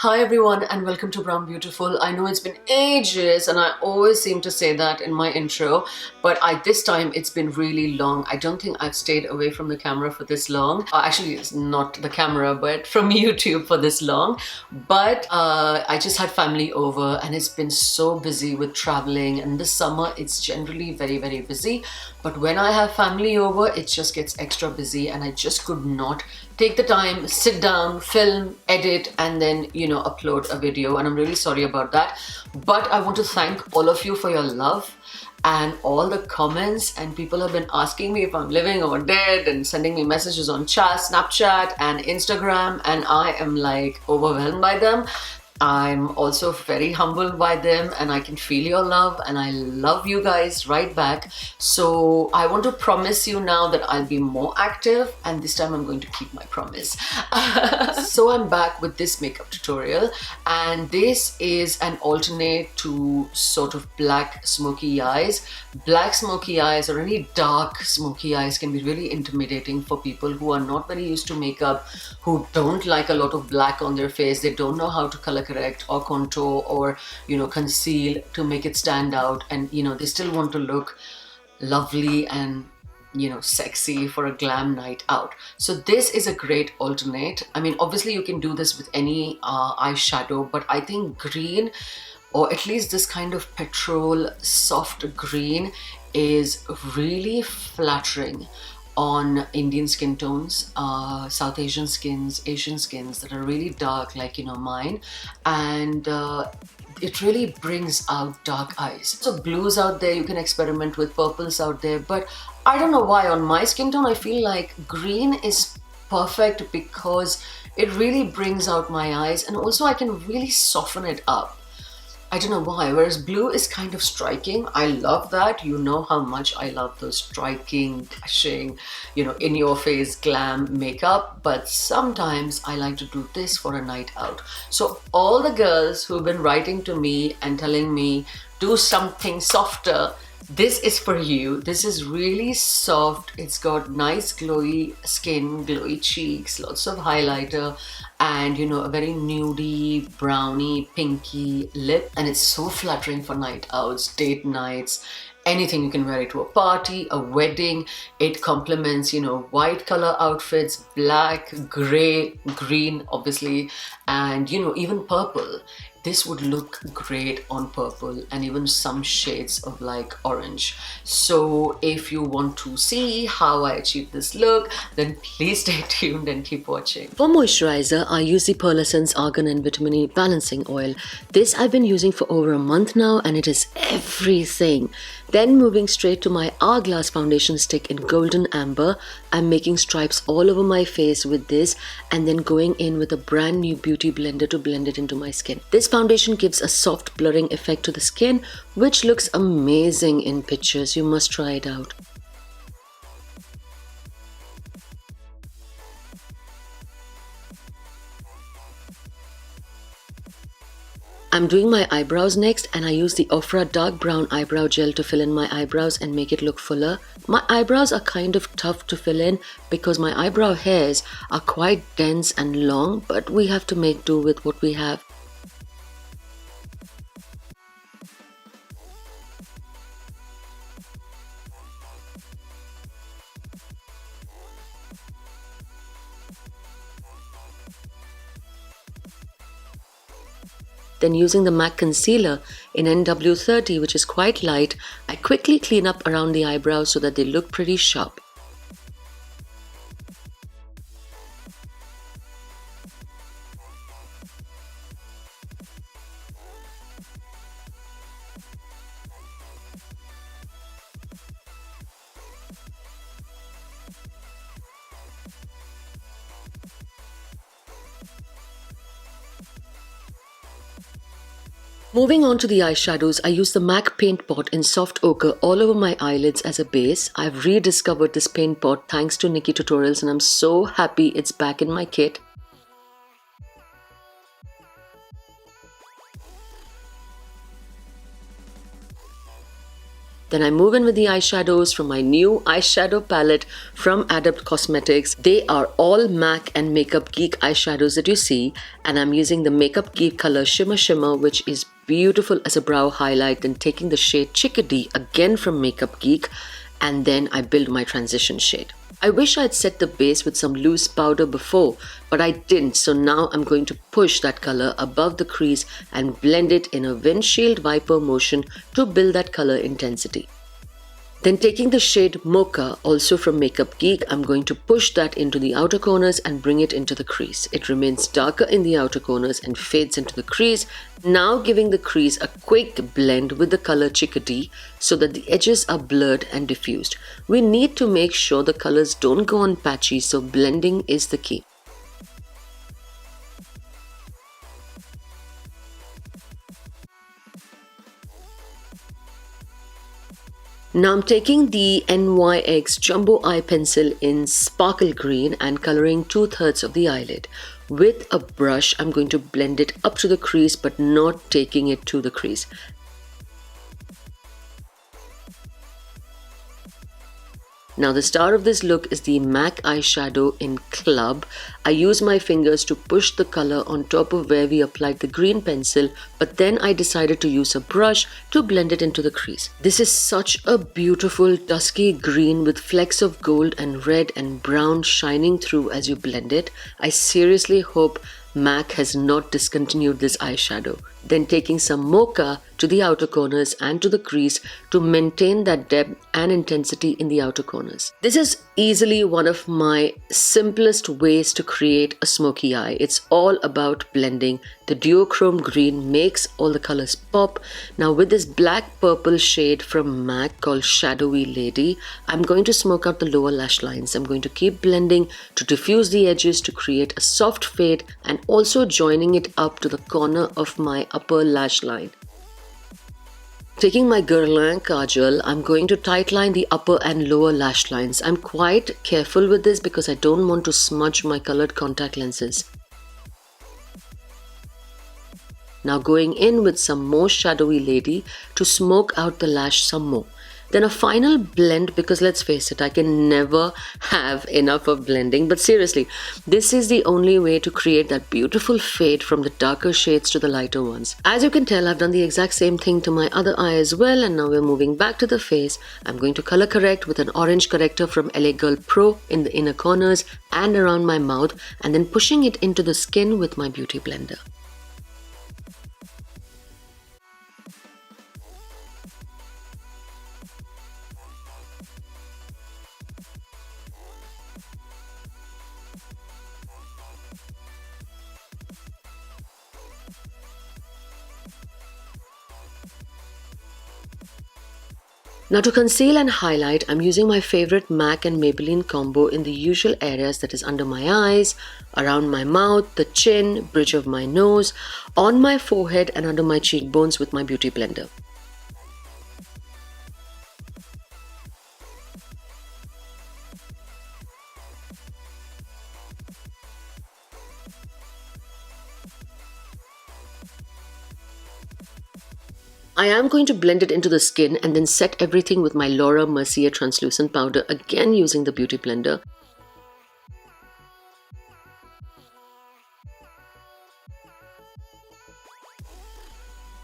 Hi everyone and welcome to Brown Beautiful. I know it's been ages and I always seem to say that in my intro, but this time it's been really long. I don't think I've stayed away from the camera for this long. Actually, it's not the camera, but from YouTube for this long. But I just had family over and it's been so busy with traveling, and this summer it's generally very busy. But when I have family over, it just gets extra busy and I just could not take the time, sit down, film, edit, and then, upload a video. And I'm really sorry about that. But I want to thank all of you for your love and all the comments, and people have been asking me if I'm living or dead and sending me messages on Snapchat and Instagram, and I am like overwhelmed by them. I'm also very humbled by them and I can feel your love and I love you guys right back. So I want to promise you now that I'll be more active, and this time I'm going to keep my promise. So I'm back with this makeup tutorial, and this is an alternate to sort of black smoky eyes. Black smoky eyes or any dark smoky eyes can be really intimidating for people who are not very used to makeup, who don't like a lot of black on their face. They don't know how to color correct or contour or conceal to make it stand out, and they still want to look lovely and sexy for a glam night out. So this is a great alternate. I mean, obviously you can do this with any eyeshadow, but I think green, or at least this kind of petrol soft green, is really flattering on Indian skin tones, South Asian skins, Asian skins that are really dark like mine, and it really brings out dark eyes. So blues out there, you can experiment with purples out there, but I don't know why on my skin tone I feel like green is perfect because it really brings out my eyes, and also I can really soften it up. I don't know why, whereas blue is kind of striking. I love that. You know how much I love those striking, dashing, in your face glam makeup, but sometimes I like to do this for a night out. So all the girls who've been writing to me and telling me do something softer, this is for you. This is really soft. It's got nice glowy skin, glowy cheeks, lots of highlighter, and a very nudie, browny, pinky lip. And it's so flattering for night outs, date nights, anything. You can wear it to a party, a wedding. It complements, white color outfits, black, gray, green, obviously, and even purple. This would look great on purple and even some shades of like orange. So if you want to see how I achieve this look, then please stay tuned and keep watching. For moisturizer, I use the Pearlessence Argan and Vitamin E Balancing Oil. This I've been using for over a month now and it is everything. Then moving straight to my Hourglass foundation stick in Golden Amber, I'm making stripes all over my face with this and then going in with a brand new beauty blender to blend it into my skin. This foundation gives a soft blurring effect to the skin, which looks amazing in pictures. You must try it out. I'm doing my eyebrows next, and I use the Ofra dark brown eyebrow gel to fill in my eyebrows and make it look fuller. My eyebrows are kind of tough to fill in because my eyebrow hairs are quite dense and long, but we have to make do with what we have. Then using the MAC concealer in NW30, which is quite light, I quickly clean up around the eyebrows so that they look pretty sharp. Moving on to the eyeshadows, I use the MAC paint pot in soft ochre all over my eyelids as a base. I've rediscovered this paint pot thanks to Nikki tutorials and I'm so happy it's back in my kit. Then I move in with the eyeshadows from my new eyeshadow palette from Adept Cosmetics. They are all MAC and Makeup Geek eyeshadows that you see, and I'm using the Makeup Geek color Shimmer Shimmer, which is beautiful as a brow highlight, then taking the shade Chickadee again from Makeup Geek, and then I build my transition shade. I wish I'd set the base with some loose powder before, but I didn't, so now I'm going to push that color above the crease and blend it in a windshield wiper motion to build that color intensity. Then taking the shade Mocha, also from Makeup Geek, I'm going to push that into the outer corners and bring it into the crease. It remains darker in the outer corners and fades into the crease, now giving the crease a quick blend with the color Chickadee so that the edges are blurred and diffused. We need to make sure the colors don't go on patchy, so blending is the key. Now I'm taking the NYX Jumbo Eye Pencil in Sparkle Green and coloring 2/3 of the eyelid. With a brush, I'm going to blend it up to the crease but not taking it to the crease. Now the star of this look is the MAC eyeshadow in Club. I use my fingers to push the color on top of where we applied the green pencil, but then I decided to use a brush to blend it into the crease. This is such a beautiful dusky green with flecks of gold and red and brown shining through as you blend it. I seriously hope MAC has not discontinued this eyeshadow. Then taking some Mocha to the outer corners and to the crease to maintain that depth and intensity in the outer corners. This is easily one of my simplest ways to create a smoky eye. It's all about blending. The Duochrome green makes all the colors pop. Now with this black purple shade from MAC called Shadowy Lady, I'm going to smoke out the lower lash lines. I'm going to keep blending to diffuse the edges to create a soft fade and also joining it up to the corner of my upper lash line. Taking my Guerlain Kajal, I'm going to tightline the upper and lower lash lines. I'm quite careful with this because I don't want to smudge my colored contact lenses. Now going in with some more Shadowy Lady to smoke out the lash some more. Then a final blend, because let's face it, I can never have enough of blending. But seriously, this is the only way to create that beautiful fade from the darker shades to the lighter ones. As you can tell, I've done the exact same thing to my other eye as well, and now we're moving back to the face. I'm going to color correct with an orange corrector from LA Girl Pro in the inner corners and around my mouth, and then pushing it into the skin with my beauty blender. Now to conceal and highlight, I'm using my favorite MAC and Maybelline combo in the usual areas, that is under my eyes, around my mouth, the chin, bridge of my nose, on my forehead and under my cheekbones with my beauty blender. I am going to blend it into the skin and then set everything with my Laura Mercier translucent powder, again using the beauty blender.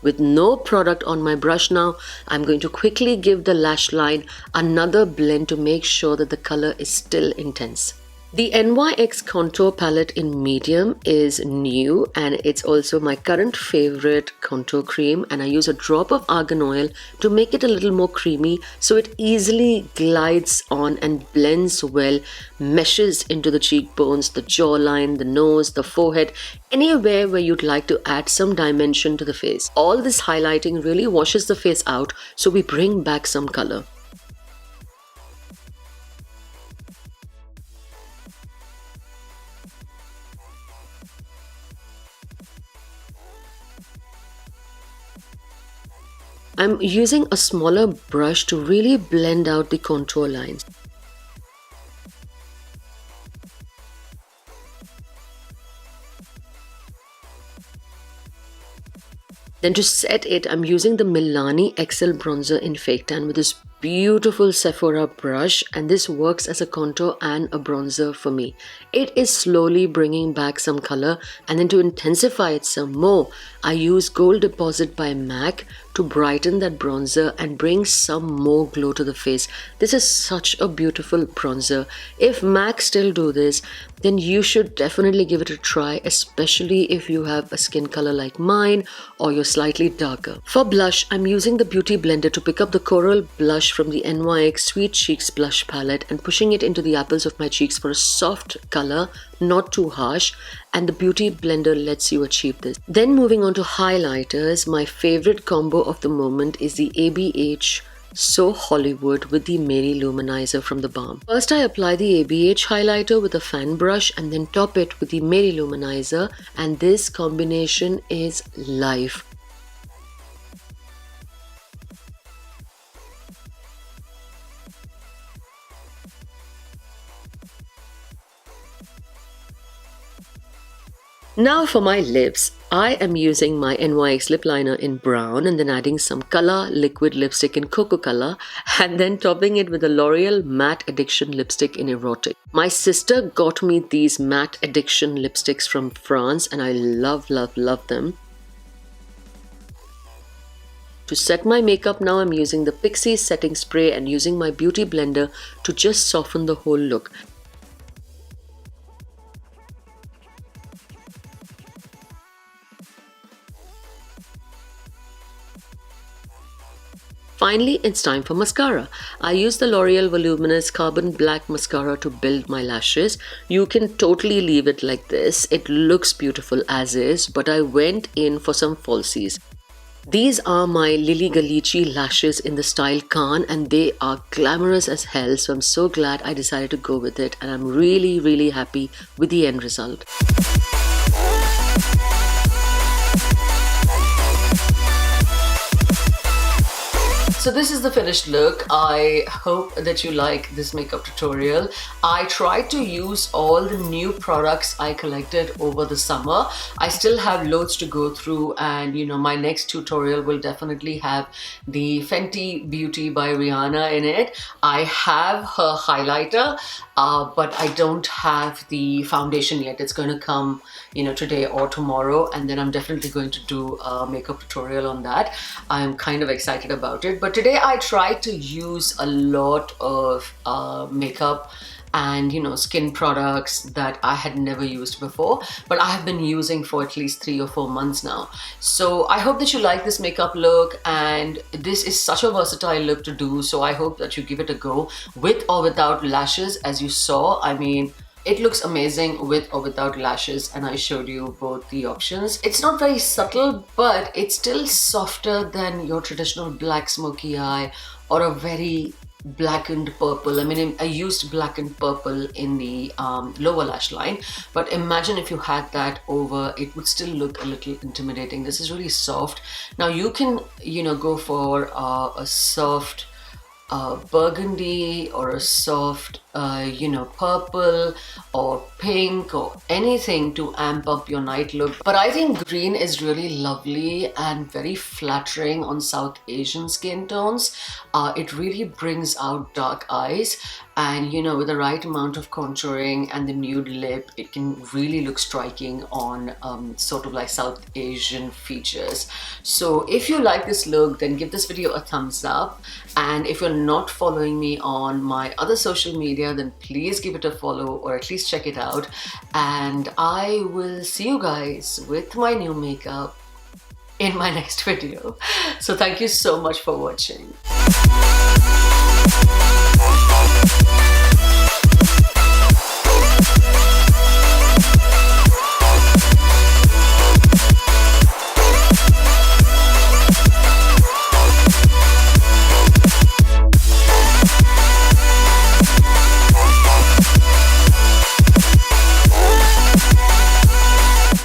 With no product on my brush now, I'm going to quickly give the lash line another blend to make sure that the color is still intense. The NYX contour palette in medium is new and it's also my current favorite contour cream, and I use a drop of argan oil to make it a little more creamy so it easily glides on and blends well, meshes into the cheekbones, the jawline, the nose, the forehead, anywhere where you'd like to add some dimension to the face. All this highlighting really washes the face out, so we bring back some color. I'm using a smaller brush to really blend out the contour lines. Then to set it, I'm using the Milani XL bronzer in Fake Tan with this beautiful Sephora brush, and this works as a contour and a bronzer for me. It is slowly bringing back some color, and then to intensify it some more, I use Gold Deposit by MAC to brighten that bronzer and bring some more glow to the face. This is such a beautiful bronzer. If MAC still do this, then you should definitely give it a try, especially if you have a skin color like mine or you're slightly darker. For blush, I'm using the Beauty Blender to pick up the Coral blush from the NYX Sweet Cheeks blush palette and pushing it into the apples of my cheeks for a soft color, not too harsh, and the Beauty Blender lets you achieve this. Then moving on to highlighters, my favorite combo of the moment is the ABH So Hollywood with the Mary Luminizer from the Balm. First I apply the ABH highlighter with a fan brush and then top it with the Mary Luminizer, and this combination is life. Now for my lips, I am using my NYX lip liner in brown and then adding some color liquid lipstick in Coca color and then topping it with a L'Oreal Matte Addiction lipstick in Erotique. My sister got me these Matte Addiction lipsticks from France and I love them. To set my makeup now, I'm using the Pixi setting spray and using my Beauty Blender to just soften the whole look. Finally, it's time for mascara. I use the L'Oreal Voluminous Carbon Black Mascara to build my lashes. You can totally leave it like this. It looks beautiful as is, but I went in for some falsies. These are my Lilly Galici lashes in the style Khan and they are glamorous as hell, so I'm so glad I decided to go with it and I'm really happy with the end result. So this is the finished look. I hope that you like this makeup tutorial. I tried to use all the new products I collected over the summer. I still have loads to go through and you know my next tutorial will definitely have the Fenty Beauty by Rihanna in it. I have her highlighter but I don't have the foundation yet. It's going to come today or tomorrow, and then I'm definitely going to do a makeup tutorial on that. I'm kind of excited about it, but today I tried to use a lot of makeup and skin products that I had never used before, but I have been using for at least 3 or 4 months now. So I hope that you like this makeup look, and this is such a versatile look to do, so I hope that you give it a go with or without lashes. As you saw, I mean, it looks amazing with or without lashes, and I showed you both the options. It's not very subtle, but it's still softer than your traditional black smoky eye or a very blackened purple. I mean, I used blackened purple in the lower lash line, but imagine if you had that over, it would still look a little intimidating. This is really soft. Now you can, go for a soft burgundy or a soft purple or pink or anything to amp up your night look, but I think green is really lovely and very flattering on South Asian skin tones. It really brings out dark eyes, and with the right amount of contouring and the nude lip, it can really look striking on sort of like South Asian features. So if you like this look, then give this video a thumbs up, and if you're not following me on my other social media, then please give it a follow or at least check it out, and I will see you guys with my new makeup in my next video. So thank you so much for watching.